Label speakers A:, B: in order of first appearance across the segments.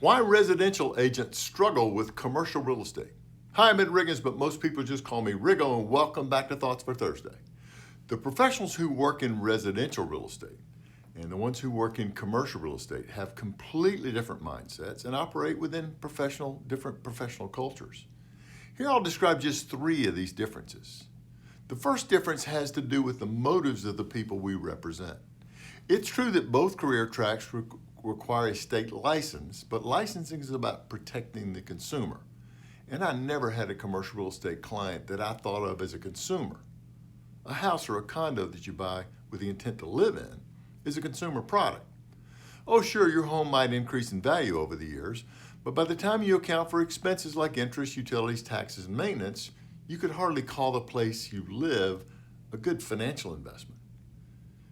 A: Why residential agents struggle with commercial real estate. Hi, I'm Ed Riggins, but most people just call me Riggo, and welcome back to Thoughts for Thursday. The professionals who work in residential real estate and the ones who work in commercial real estate have completely different mindsets and operate within different professional cultures. Here I'll describe just three of these differences. The first difference has to do with the motives of the people we represent. It's true that both career tracks require a state license, but licensing is about protecting the consumer. And I never had a commercial real estate client that I thought of as a consumer. A house or a condo that you buy with the intent to live in is a consumer product. Oh, sure, your home might increase in value over the years, but by the time you account for expenses like interest, utilities, taxes, and maintenance, you could hardly call the place you live a good financial investment.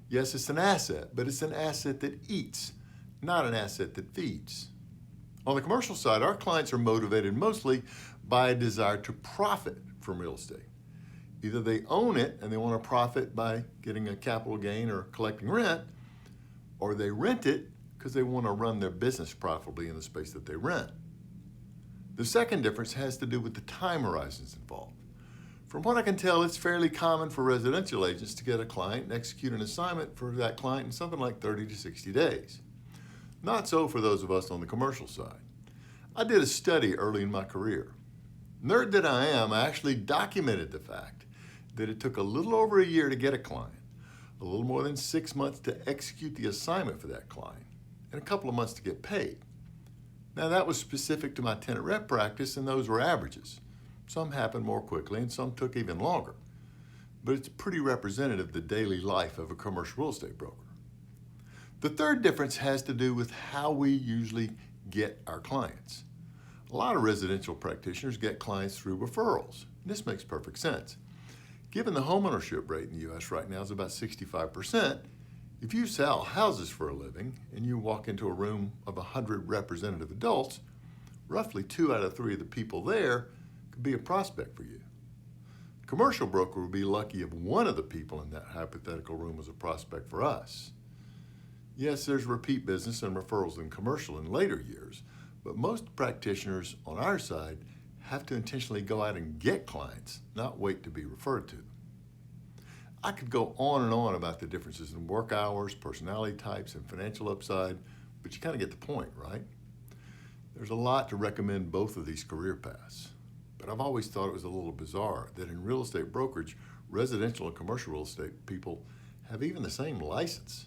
A: Yes, it's an asset, but it's an asset that eats, not an asset that feeds. On the commercial side, our clients are motivated mostly by a desire to profit from real estate. Either they own it and they want to profit by getting a capital gain or collecting rent, or they rent it because they want to run their business profitably in the space that they rent. The second difference has to do with the time horizons involved. From what I can tell, it's fairly common for residential agents to get a client and execute an assignment for that client in something like 30 to 60 days. Not so for those of us on the commercial side. I did a study early in my career. Nerd that I am, I actually documented the fact that it took a little over a year to get a client, a little more than 6 months to execute the assignment for that client, and a couple of months to get paid. Now that was specific to my tenant rep practice, and those were averages. Some happened more quickly and some took even longer. But it's pretty representative of the daily life of a commercial real estate broker. The third difference has to do with how we usually get our clients. A lot of residential practitioners get clients through referrals. This makes perfect sense. Given the homeownership rate in the U.S. right now is about 65%, if you sell houses for a living and you walk into a room of 100 representative adults, roughly 2 out of 3 of the people there could be a prospect for you. A commercial broker would be lucky if one of the people in that hypothetical room was a prospect for us. Yes, there's repeat business and referrals in commercial in later years, but most practitioners on our side have to intentionally go out and get clients, not wait to be referred to them. I could go on and on about the differences in work hours, personality types, and financial upside, but you kind of get the point, right? There's a lot to recommend both of these career paths, but I've always thought it was a little bizarre that in real estate brokerage, residential and commercial real estate people have even the same license.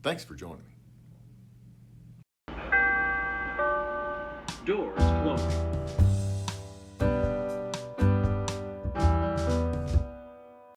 A: Thanks for joining me.
B: Doors closing.